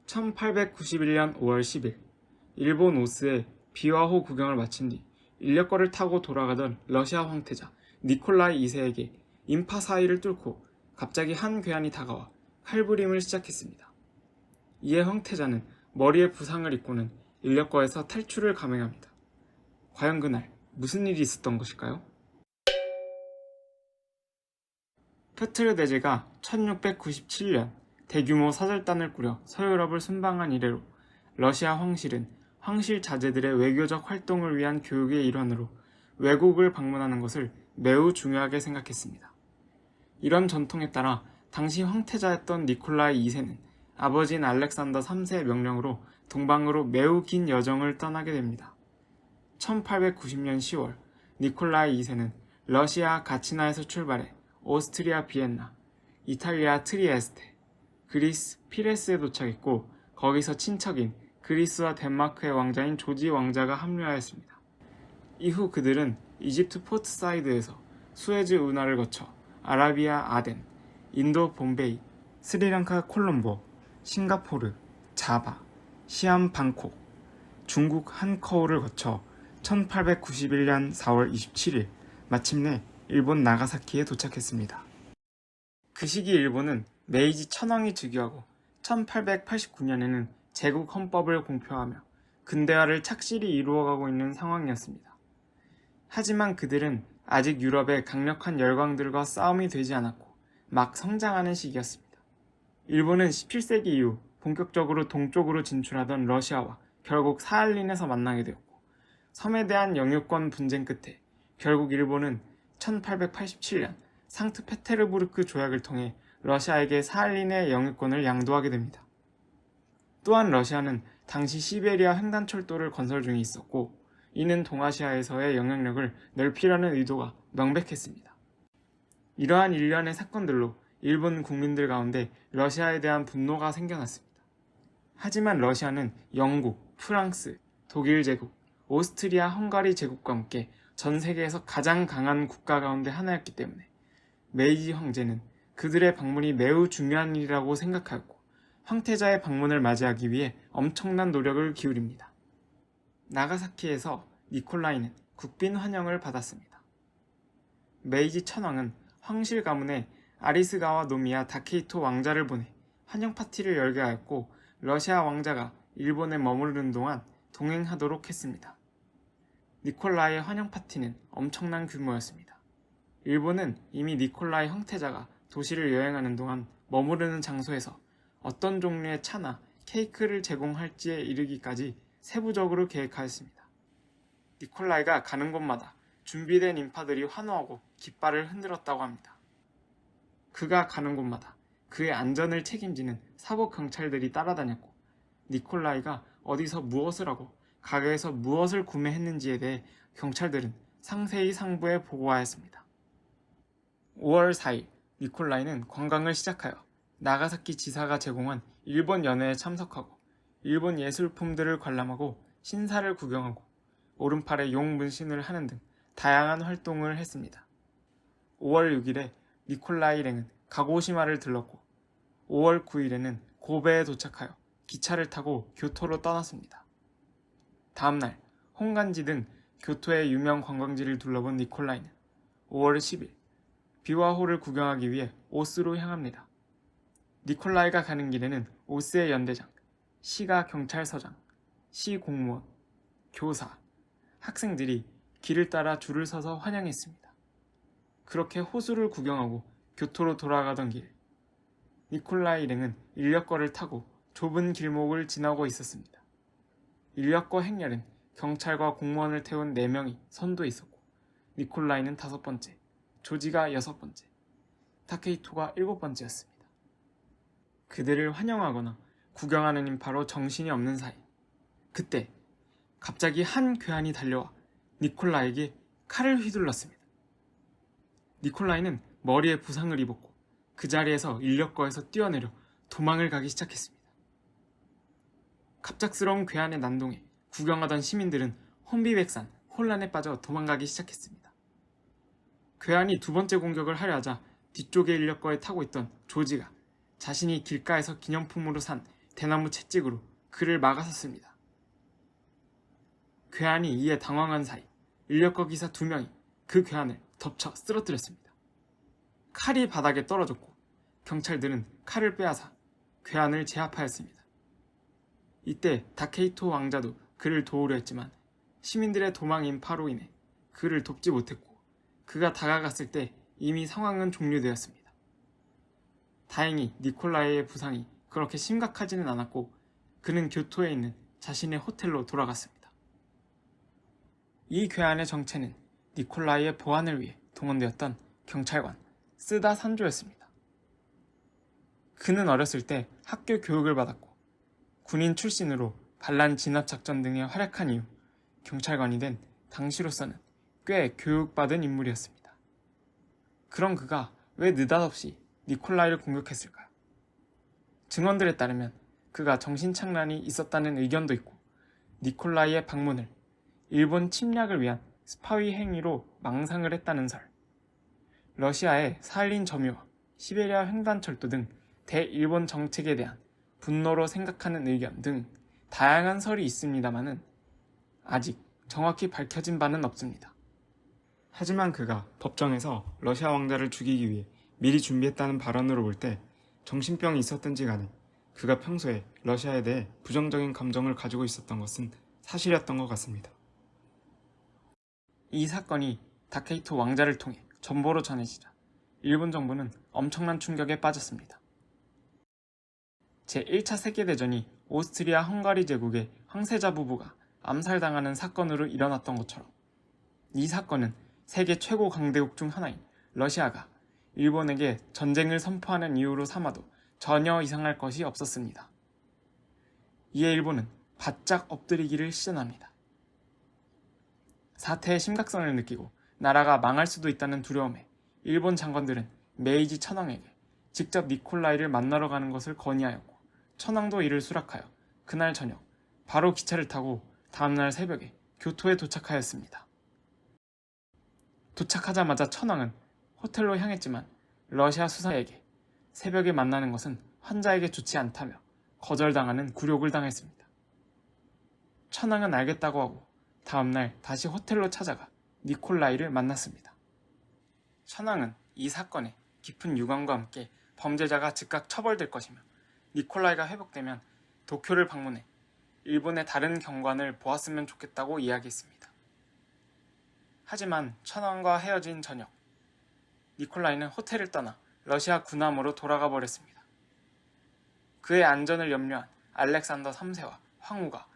1891년 5월 10일 일본 오스의 비와호 구경을 마친 뒤 인력거를 타고 돌아가던 러시아 황태자 니콜라이 2세에게 인파 사이를 뚫고 갑자기 한 괴한이 다가와 칼부림을 시작했습니다. 이에 황태자는 머리에 부상을 입고는 인력거에서 탈출을 감행합니다. 과연 그날 무슨 일이 있었던 것일까요? 페트르 대제가 1697년 대규모 사절단을 꾸려 서유럽을 순방한 이래로 러시아 황실은 황실 자제들의 외교적 활동을 위한 교육의 일환으로 외국을 방문하는 것을 매우 중요하게 생각했습니다. 이런 전통에 따라 당시 황태자였던 니콜라이 2세는 아버지인 알렉산더 3세의 명령으로 동방으로 매우 긴 여정을 떠나게 됩니다. 1890년 10월 니콜라이 2세는 러시아 가치나에서 출발해 오스트리아 비엔나, 이탈리아 트리에스테, 그리스 피레스에 도착했고 거기서 친척인 그리스와 덴마크의 왕자인 조지 왕자가 합류하였습니다. 이후 그들은 이집트 포트사이드에서 수에즈 운하를 거쳐 아라비아 아덴, 인도 bom베이, 스리랑카 콜롬보, 싱가포르, 자바, 시암 방콕, 중국 한커우를 거쳐 1891년 4월 27일 마침내 일본 나가사키에 도착했습니다. 그 시기 일본은 메이지 천황이 즉위하고 1889년에는 제국 헌법을 공표하며 근대화를 착실히 이루어가고 있는 상황이었습니다. 하지만 그들은 아직 유럽의 강력한 열강들과 싸움이 되지 않았고 막 성장하는 시기였습니다. 일본은 17세기 이후 본격적으로 동쪽으로 진출하던 러시아와 결국 사할린에서 만나게 되었고 섬에 대한 영유권 분쟁 끝에 결국 일본은 1887년 상트페테르부르크 조약을 통해 러시아에게 사할린의 영유권을 양도하게 됩니다. 또한 러시아는 당시 시베리아 횡단철도를 건설 중에 있었고 이는 동아시아에서의 영향력을 넓히려는 의도가 명백했습니다. 이러한 일련의 사건들로 일본 국민들 가운데 러시아에 대한 분노가 생겨났습니다. 하지만 러시아는 영국, 프랑스, 독일 제국, 오스트리아 헝가리 제국과 함께 전 세계에서 가장 강한 국가 가운데 하나였기 때문에 메이지 황제는 그들의 방문이 매우 중요한 일이라고 생각하였고 황태자의 방문을 맞이하기 위해 엄청난 노력을 기울입니다. 나가사키에서 니콜라이는 국빈 환영을 받았습니다. 메이지 천황은 황실 가문에 아리스가와 노미야 다케이토 왕자를 보내 환영 파티를 열게 하였고 러시아 왕자가 일본에 머무르는 동안 동행하도록 했습니다. 니콜라이의 환영 파티는 엄청난 규모였습니다. 일본은 이미 니콜라이 황태자가 도시를 여행하는 동안 머무르는 장소에서 어떤 종류의 차나 케이크를 제공할지에 이르기까지 세부적으로 계획하였습니다. 니콜라이가 가는 곳마다 준비된 인파들이 환호하고 깃발을 흔들었다고 합니다. 그가 가는 곳마다 그의 안전을 책임지는 사복 경찰들이 따라다녔고 니콜라이가 어디서 무엇을 하고 가게에서 무엇을 구매했는지에 대해 경찰들은 상세히 상부에 보고하였습니다. 5월 4일 니콜라이는 관광을 시작하여 나가사키 지사가 제공한 일본 연회에 참석하고 일본 예술품들을 관람하고 신사를 구경하고 오른팔에 용 문신을 하는 등 다양한 활동을 했습니다. 5월 6일에 니콜라이 일행은 가고시마를 들렀고 5월 9일에는 고베에 도착하여 기차를 타고 교토로 떠났습니다. 다음날 홍간지 등 교토의 유명 관광지를 둘러본 니콜라이는 5월 10일 비와호를 구경하기 위해 오스로 향합니다. 니콜라이가 가는 길에는 오스의 연대장, 시가 경찰서장, 시 공무원, 교사, 학생들이 길을 따라 줄을 서서 환영했습니다. 그렇게 호수를 구경하고 교토로 돌아가던 길, 니콜라이 일행은 인력거를 타고 좁은 길목을 지나고 있었습니다. 인력거 행렬은 경찰과 공무원을 태운 4명이 선두에 있었고 니콜라이는 5번째, 조지가 6번째, 타케이토가 7번째였습니다. 그들을 환영하거나 구경하는 인파로 정신이 없는 사이 그때 갑자기 한 괴한이 달려와 니콜라이에게 칼을 휘둘렀습니다. 니콜라이는 머리에 부상을 입었고 그 자리에서 인력거에서 뛰어내려 도망을 가기 시작했습니다. 갑작스러운 괴한의 난동에 구경하던 시민들은 혼비백산 혼란에 빠져 도망가기 시작했습니다. 괴한이 2번째 공격을 하려 하자 뒤쪽의 인력거에 타고 있던 조지가 자신이 길가에서 기념품으로 산 대나무 채찍으로 그를 막아섰습니다. 괴한이 이에 당황한 사이 인력거 기사 2명이 그 괴한을 덮쳐 쓰러뜨렸습니다. 칼이 바닥에 떨어졌고 경찰들은 칼을 빼앗아 괴한을 제압하였습니다. 이때 다케이토 왕자도 그를 도우려 했지만 시민들의 도망 인파로 인해 그를 돕지 못했고 그가 다가갔을 때 이미 상황은 종료되었습니다. 다행히 니콜라이의 부상이 그렇게 심각하지는 않았고 그는 교토에 있는 자신의 호텔로 돌아갔습니다. 이 괴한의 정체는 니콜라이의 보안을 위해 동원되었던 경찰관 쓰다 산조였습니다. 그는 어렸을 때 학교 교육을 받았고 군인 출신으로 반란 진압작전 등에 활약한 이후 경찰관이 된 당시로서는 꽤 교육받은 인물이었습니다. 그런 그가 왜 느닷없이 니콜라이를 공격했을까요? 증언들에 따르면 그가 정신착란이 있었다는 의견도 있고 니콜라이의 방문을 일본 침략을 위한 스파이 행위로 망상을 했다는 설, 러시아의 사할린 점유와 시베리아 횡단철도 등 대일본 정책에 대한 분노로 생각하는 의견 등 다양한 설이 있습니다마는 아직 정확히 밝혀진 바는 없습니다. 하지만 그가 법정에서 러시아 왕자를 죽이기 위해 미리 준비했다는 발언으로 볼 때 정신병이 있었든지 간에 그가 평소에 러시아에 대해 부정적인 감정을 가지고 있었던 것은 사실이었던 것 같습니다. 이 사건이 다케이토 왕자를 통해 전보로 전해지자 일본 정부는 엄청난 충격에 빠졌습니다. 제1차 세계대전이 오스트리아 헝가리 제국의 황세자 부부가 암살당하는 사건으로 일어났던 것처럼 이 사건은 세계 최고 강대국 중 하나인 러시아가 일본에게 전쟁을 선포하는 이유로 삼아도 전혀 이상할 것이 없었습니다. 이에 일본은 바짝 엎드리기를 시전합니다. 사태의 심각성을 느끼고 나라가 망할 수도 있다는 두려움에 일본 장관들은 메이지 천황에게 직접 니콜라이를 만나러 가는 것을 건의하였고 천황도 이를 수락하여 그날 저녁 바로 기차를 타고 다음날 새벽에 교토에 도착하였습니다. 도착하자마자 천황은 호텔로 향했지만 러시아 수사에게 새벽에 만나는 것은 환자에게 좋지 않다며 거절당하는 굴욕을 당했습니다. 천황은 알겠다고 하고 다음날 다시 호텔로 찾아가 니콜라이를 만났습니다. 천황은 이 사건에 깊은 유감과 함께 범죄자가 즉각 처벌될 것이며 니콜라이가 회복되면 도쿄를 방문해 일본의 다른 경관을 보았으면 좋겠다고 이야기했습니다. 하지만 천황과 헤어진 저녁, 니콜라이는 호텔을 떠나 러시아 군함으로 돌아가 버렸습니다. 그의 안전을 염려한 알렉산더 3세와 황후가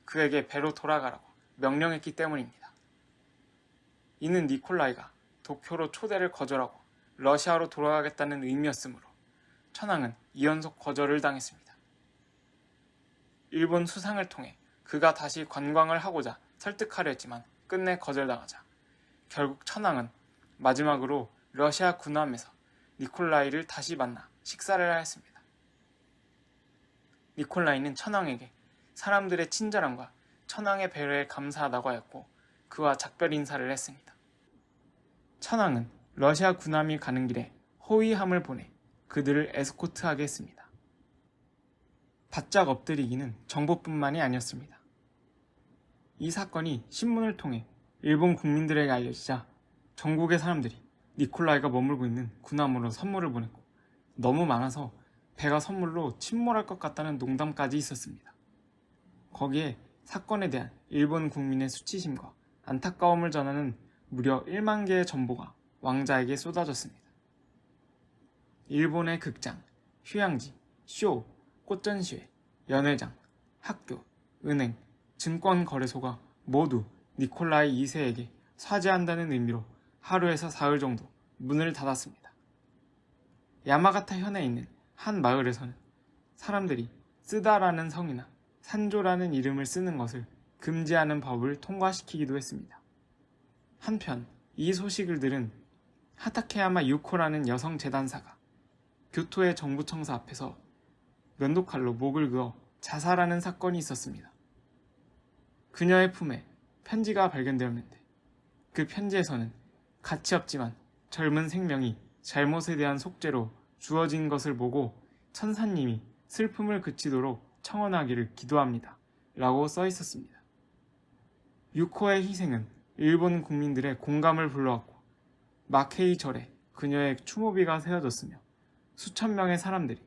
그에게 배로 돌아가라고 명령했기 때문입니다. 이는 니콜라이가 도쿄로 초대를 거절하고 러시아로 돌아가겠다는 의미였으므로 천황은 이연속 거절을 당했습니다. 일본 수상을 통해 그가 다시 관광을 하고자 설득하려 했지만 끝내 거절당하자 결국 천황은 마지막으로 러시아 군함에서 니콜라이를 다시 만나 식사를 하였습니다. 니콜라이는 천황에게 사람들의 친절함과 천황의 배려에 감사하다고 하였고 그와 작별 인사를 했습니다. 천황은 러시아 군함이 가는 길에 호위함을 보내 그들을 에스코트하게 했습니다. 바짝 엎드리기는 정보뿐만이 아니었습니다. 이 사건이 신문을 통해 일본 국민들에게 알려지자 전국의 사람들이 니콜라이가 머물고 있는 군함으로 선물을 보냈고 너무 많아서 배가 선물로 침몰할 것 같다는 농담까지 있었습니다. 거기에 사건에 대한 일본 국민의 수치심과 안타까움을 전하는 무려 1만 개의 전보가 왕자에게 쏟아졌습니다. 일본의 극장, 휴양지, 쇼, 꽃전시회, 연회장, 학교, 은행, 증권거래소가 모두 니콜라이 2세에게 사죄한다는 의미로 하루에서 사흘 정도 문을 닫았습니다. 야마가타 현에 있는 한 마을에서는 사람들이 쓰다라는 성이나 산조라는 이름을 쓰는 것을 금지하는 법을 통과시키기도 했습니다. 한편 이 소식을 들은 하타케야마 유코라는 여성 재단사가 교토의 정부청사 앞에서 면도칼로 목을 그어 자살하는 사건이 있었습니다. 그녀의 품에 편지가 발견되었는데 그 편지에서는 가치 없지만 젊은 생명이 잘못에 대한 속죄로 주어진 것을 보고 천사님이 슬픔을 그치도록 청원하기를 기도합니다. 라고 써 있었습니다. 유코의 희생은 일본 국민들의 공감을 불러왔고 마케이 절에 그녀의 추모비가 세워졌으며 수천 명의 사람들이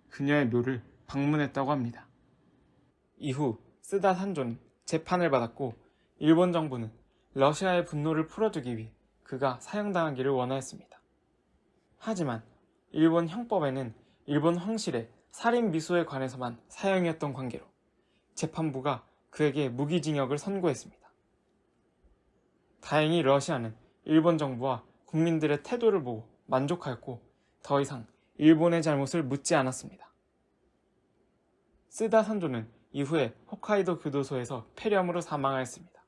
그녀의 묘를 방문했다고 합니다. 이후 쓰다 산조는 재판을 받았고 일본 정부는 러시아의 분노를 풀어주기 위해 그가 사형당하기를 원하였습니다. 하지만 일본 형법에는 일본 황실의 살인 미수에 관해서만 사형이었던 관계로 재판부가 그에게 무기징역을 선고했습니다. 다행히 러시아는 일본 정부와 국민들의 태도를 보고 만족하였고 더 이상 일본의 잘못을 묻지 않았습니다. 쓰다 산조는 이후에 홋카이도 교도소에서 폐렴으로 사망하였습니다.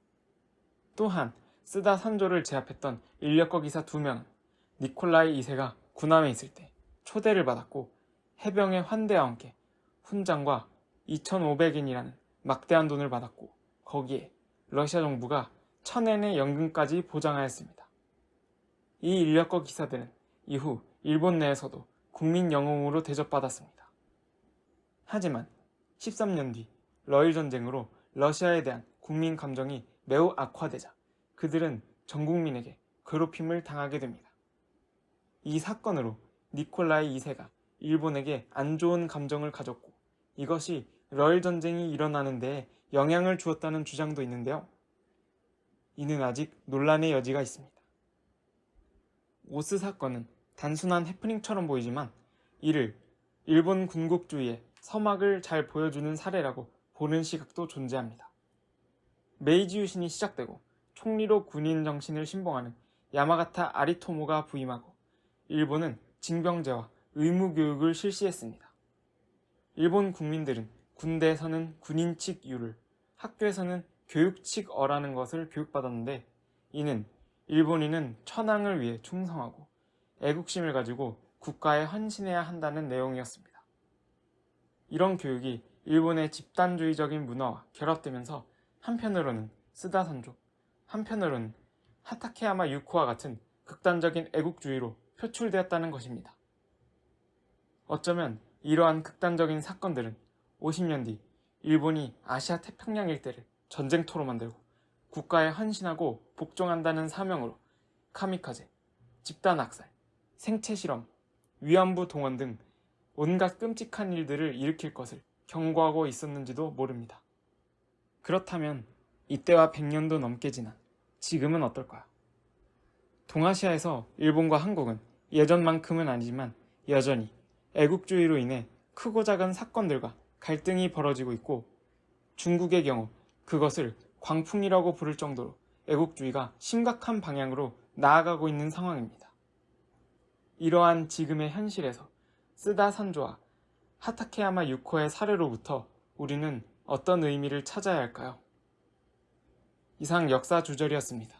또한 쓰다 산조를 제압했던 인력거 기사 2명은 니콜라이 2세가 군함에 있을 때 초대를 받았고 해병의 환대와 함께 훈장과 2,500엔이라는 막대한 돈을 받았고 거기에 러시아 정부가 1,000엔의 연금까지 보장하였습니다. 이 인력거 기사들은 이후 일본 내에서도 국민 영웅으로 대접받았습니다. 하지만 13년 뒤 러일 전쟁으로 러시아에 대한 국민 감정이 매우 악화되자 그들은 전 국민에게 괴롭힘을 당하게 됩니다. 이 사건으로 니콜라이 2세가 일본에게 안 좋은 감정을 가졌고 이것이 러일 전쟁이 일어나는 데에 영향을 주었다는 주장도 있는데요. 이는 아직 논란의 여지가 있습니다. 오스 사건은 단순한 해프닝처럼 보이지만 이를 일본 군국주의의 서막을 잘 보여주는 사례라고 보는 시각도 존재합니다. 메이지 유신이 시작되고 총리로 군인 정신을 신봉하는 야마가타 아리토모가 부임하고 일본은 징병제와 의무교육을 실시했습니다. 일본 국민들은 군대에서는 군인 측 유를, 학교에서는 교육 측 어라는 것을 교육받았는데 이는 일본인은 천황을 위해 충성하고 애국심을 가지고 국가에 헌신해야 한다는 내용이었습니다. 이런 교육이 일본의 집단주의적인 문화와 결합되면서 한편으로는 쓰다 산조, 한편으로는 하타케야마 유코와 같은 극단적인 애국주의로 표출되었다는 것입니다. 어쩌면 이러한 극단적인 사건들은 50년 뒤 일본이 아시아 태평양 일대를 전쟁터로 만들고 국가에 헌신하고 복종한다는 사명으로 카미카제, 집단학살, 생체실험, 위안부 동원 등 온갖 끔찍한 일들을 일으킬 것을 경고하고 있었는지도 모릅니다. 그렇다면 이때와 100년도 넘게 지난 지금은 어떨까요? 동아시아에서 일본과 한국은 예전만큼은 아니지만 여전히 애국주의로 인해 크고 작은 사건들과 갈등이 벌어지고 있고 중국의 경우 그것을 광풍이라고 부를 정도로 애국주의가 심각한 방향으로 나아가고 있는 상황입니다. 이러한 지금의 현실에서 쓰다 산조와 하타케야마 유코의 사례로부터 우리는 어떤 의미를 찾아야 할까요? 이상 역사 주절이었습니다.